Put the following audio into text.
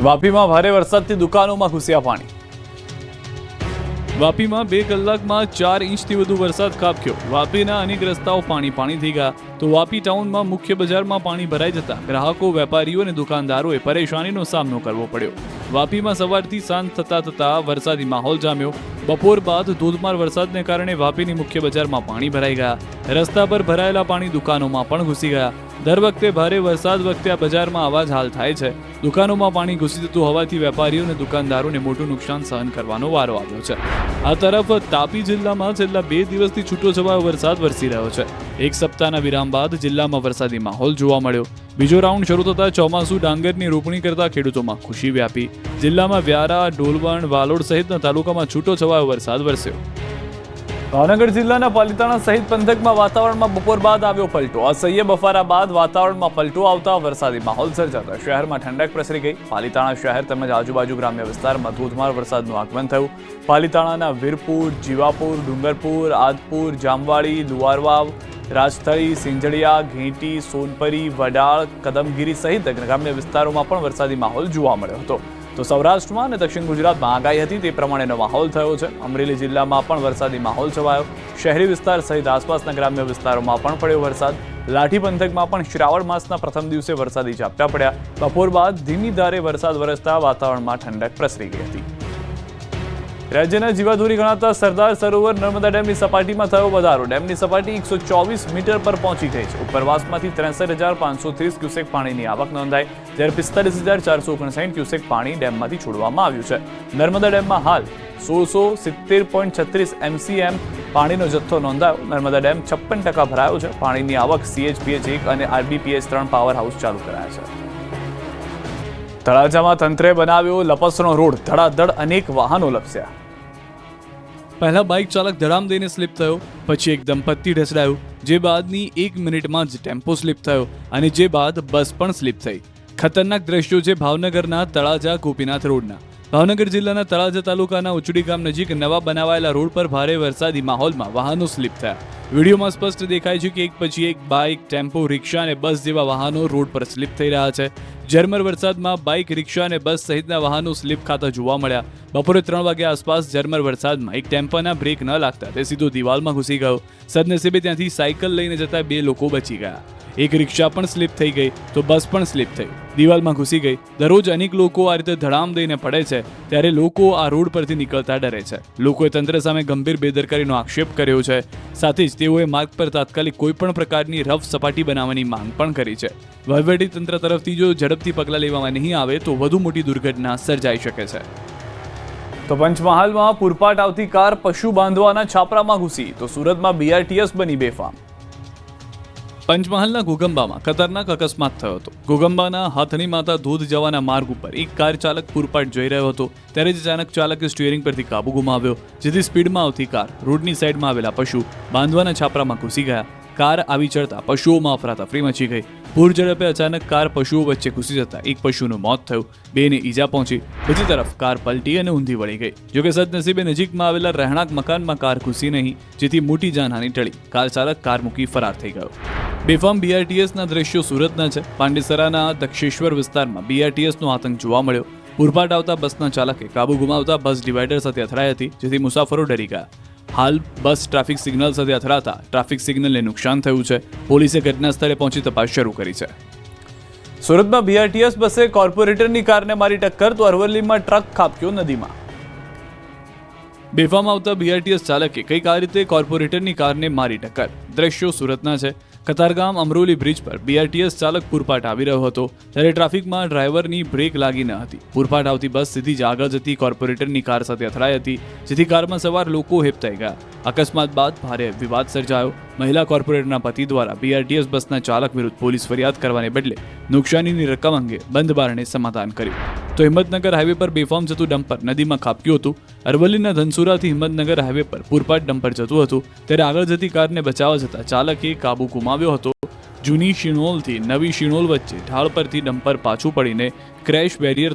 વાપીમાં ભારે વરસાદથી દુકાનોમાં ઘૂસ્યા પાણી. વાપીમાં 2 કલાકમાં 4 ઇંચથી વધુ વરસાદ ખાબક્યો. વાપીના અનેક રસ્તાઓ પાણી થઈ ગયા તો વાપી ટાઉનમાં મુખ્ય બજારમાં પાણી ભરાઈ જતા ગ્રાહકો, વેપારીઓ અને દુકાનદારોએ પરેશાનીનો સામનો કરવો પડ્યો. વાપીમાં સવારથી સાંજ થતા વરસાદી માહોલ જામ્યો. બપોર બાદ ધોધમાર વરસાદને કારણે વાપીની મુખ્ય બજારમાં પાણી ભરાઈ ગયા. રસ્તા પર ભરાયેલા પાણી દુકાનોમાં પણ ઘૂસી ગયા. દર વખતે ભારે વરસાદ વખતે આ બજારમાં આવા જ હાલ થાય છે. દુકાનોમાં પાણી ઘૂસી જતું હોવાથી વેપારીઓ અને દુકાનદારોને મોટું નુકસાન સહન કરવાનો વારો આવ્યો છે. આ તરફ તાપી જિલ્લામાં છેલ્લા 2 દિવસથી છૂટોછવાયો વરસાદ વરસી રહ્યો છે. એક સપ્તાહના વિરામ બાદ જિલ્લામાં વરસાદી માહોલ જોવા મળ્યો. બીજો રાઉન્ડ શરૂ થતા ચોમાસુ ડાંગરની રોપણી કરતા ખેડૂતોમાં ખુશી વ્યાપી. જિલ્લામાં વ્યારા, ડોલવણ, વાલોડ સહિતના તાલુકામાં છૂટોછવાયો વરસાદ વરસ્યો. ભાવનગર જિલ્લાના પાલીતાણા સહિત પંથકમાં વાતાવરણમાં બપોર બાદ આવ્યો પલટો. અસહ્ય બફારા બાદ વાતાવરણમાં પલટો આવતા વરસાદી માહોલ સર્જાતા શહેરમાં ઠંડક પ્રસરી ગઈ. પાલીતાણા શહેર તેમજ આજુબાજુ ગ્રામ્ય વિસ્તારમાં ધોધમાર વરસાદનું આગમન થયું. પાલીતાણાના વીરપુર, જીવાપુર, ડુંગરપુર, આદપુર, જામવાડી, લુવારવાવ, રાજસ્થળી, સિંજળિયા, ઘેંટી, સોનપરી, વડાળ, કદમગીરી સહિત ગ્રામ્ય વિસ્તારોમાં પણ વરસાદી માહોલ જોવા મળ્યો હતો. તો સૌરાષ્ટ્રમાં અને દક્ષિણ ગુજરાતમાં આગાહી હતી તે પ્રમાણેનો માહોલ થયો છે. અમરેલી જિલ્લામાં પણ વરસાદી માહોલ છવાયો. શહેરી વિસ્તાર સહિત આસપાસના ગ્રામ્ય વિસ્તારોમાં પણ પડ્યો વરસાદ. લાઠી પંથકમાં પણ શ્રાવણ માસના પ્રથમ દિવસે વરસાદી ઝાપટા પડ્યા. બપોર બાદ ધીમી ધારે વરસાદ વરસતા વાતાવરણમાં ઠંડક પ્રસરી ગઈ હતી. રાજ્યના જીવાદોરી ગણાતા સરદાર સરોવર નર્મદા ડેમની સપાટીમાં થયો વધારો. ડેમની સપાટી 124 મીટર પર પહોંચી ગઈ છે. ઉપરવાસમાંથી 63,530 ક્યુસેક પાણીની આવક નોંધાઈ, જ્યારે 45,459 ક્યુસેક પાણી ડેમમાંથી છોડવામાં આવ્યું છે. નર્મદા ડેમમાં હાલ 1670.36 MCM પાણીનો જથ્થો નોંધાયો. નર્મદા ડેમ 56% ભરાયો છે. પાણીની આવક CHPH1 અને RBPH3 પાવર હાઉસ ચાલુ કરાયા છે. તળાજામાં તંત્રે બનાવ્યો લપસણો રોડ. ધડાધડ અનેક વાહનો લપસ્યા. પહેલા બાઇક ચાલક ધડામ દઈને સ્લીપ થયો, પછી એક દંપતી ઢસડાયું, જે બાદની 1 મિનિટમાં જ ટેમ્પો સ્લીપ થયો અને જે બાદ બસ પણ સ્લીપ થઈ. ખતરનાક દ્રશ્યો છે ભાવનગરના તળાજા ગોપીનાથ રોડના. ભાવનગર જિલ્લાના તળાજા તાલુકાના ઉચડી ગામ નજીક નવા બનાવાયેલા રોડ પર ભારે વરસાદી માહોલમાં વાહનો સ્લીપ થયા. વિડીયોમાં સ્પષ્ટ દેખાય છે કે એક પછી એક બાઇક, ટેમ્પો, રિક્ષા અને બસ જેવા વાહનો રોડ પર સ્લીપ થઈ રહ્યા છે. ઝરમર વરસાદમાં બાઇક, રિક્ષા અને બસ સહિતના વાહનો સ્લીપ ખાતા જોવા મળ્યા. બપોરે 3 વાગ્યા આસપાસ ઝરમર વરસાદમાં એક ટેમ્પાના બ્રેક ન લાગતા તે સીધો દિવાલમાં ઘૂસી ગયો. સદનસીબે ત્યાંથી સાયકલ લઈને જતા 2 લોકો બચી ગયા. એક રિક્ષા પણ સ્લીપ થઈ ગઈ તો બસ પણ સ્લીપ થઈ, દિવાલમાં ઘૂસી ગઈ. દરરોજ અનેક લોકો આ રીતે ધડામ દઈને પડે છે, ત્યારે લોકો આ રોડ પરથી નીકળતા ડરે છે. લોકોએ તંત્ર સામે ગંભીર બેદરકારીનો આક્ષેપ કર્યો છે. સાથે જ તેઓએ માર્ગ પર તાત્કાલિક કોઈ પણ પ્રકારની રફ સપાટી બનાવવાની માંગ પણ કરી છે. વહીવટી તંત્ર તરફથી જો ઝડપથી પગલાં લેવામાં નહીં આવે તો વધુ મોટી દુર્ઘટના સર્જાઈ શકે છે. તો પંચમહાલમાં પૂરપાટ આવતી કાર પશુ બાંધવાના છાપરામાં ઘૂસી તો સુરતમાં BRTS બની બેફામ. પંચમહાલના ઘોગંબામાં ખતરનાક અકસ્માત થયો હતો. ઘોગંબાના હાથણી માતા ધોધ જવાના માર્ગ ઉપર એક કાર ચાલક પૂરપાટ જઈ રહ્યો હતો, ત્યારે જ અચાનક ચાલકે સ્ટીયરિંગ પરથી કાબુ ગુમાવ્યો, જેથી સ્પીડમાં આવતી કાર રોડની સાઈડમાં આવેલા પશુ બાંધવાના છાપરામાં ઘૂસી ગયા. કાર આવી ચડતા પશુઓમાં અફરાતફરી મચી ગઈ. પૂર ઝડપે અચાનક કાર પશુઓ વચ્ચે ઘૂસી જતા એક પશુનું મોત થયું, 2ને ઈજા પહોંચી. બીજી તરફ કાર પલટી અને ઊંધી વળી ગઈ. જોકે સદનસીબે નજીકમાં આવેલા રહેણાંક મકાનમાં કાર ઘૂસી નહીં, જેથી મોટી જાનહાની ટળી. કાર ચાલક કાર મૂકી ફરાર થઈ ગયો. બેફામ BRTSના દ્રશ્યો સુરતના છે. પાંડેસરાના દક્ષેશ્વર વિસ્તારમાં BRTSનો આતંક જોવા મળ્યો. પૂરપાટ આવતા બસના ચાલકે કાબુ ગુમાવતા બસ ડિવાઈડર સાથે અથડાઈ હતી, જેથી મુસાફરો ડરી ગયા. હાલ બસ ટ્રાફિક સિગ્નલ સાથે અથડાતા ટ્રાફિક સિગ્નલને નુકસાન થયું છે. પોલીસે ઘટના સ્થળે પહોંચી તપાસ શરૂ કરી છે. સુરતમાં BRTS બસે કોર્પોરેટરની કારને મારી ટક્કર તો અરવલ્લીમાં ટ્રક ખાબક્યો નદીમાં. બેફામ આવતા BRTS ચાલકે કંઈક આ રીતે કોર્પોરેટરની કારને મારી ટક્કર. દ્રશ્યો સુરતના છે. કતારગામ અમરોલી બ્રિજ પર BRTS ચાલક પૂરપાટ આવી રહ્યો હતો, ત્યારે ટ્રાફિકમાં ડ્રાઈવરની બ્રેક લાગી ન હતી. પૂરપાટ આવતી બસ સીધી જ આગળ જતી કોર્પોરેટરની કાર સાથે અથડાઈ હતી, જેથી કારમાં સવાર લોકો હેબતાઈ ગયા. અકસ્માત બાદ ભારે વિવાદ સર્જાયો. મહિલા કોર્પોરેટરના પતિ દ્વારા BRTS બસના ચાલક વિરુદ્ધ પોલીસ ફરિયાદ કરવાને બદલે નુકસાનીની રકમ અંગે બંધ બારણે સમાધાન કર્યું. તો હિંમતનગર હાઈવે પર બેફામ જતું ડમ્પર નદીમાં ખાબક્યું હતું. અરવલ્લીના ધનસુરાથી હિંમતનગર હાઈવે પર પૂરપાટ ડમ્પર જતું હતું, ત્યારે આગળ જતી કારને બચાવવા જતાં ચાલકે કાબુ ગુમાવ્યો હતો. જૂની શિણોલથી નવી શિણોલ વચ્ચે ઢાળ પરથી ડમ્પર પાછું પડીને ક્રેશ બેરિયર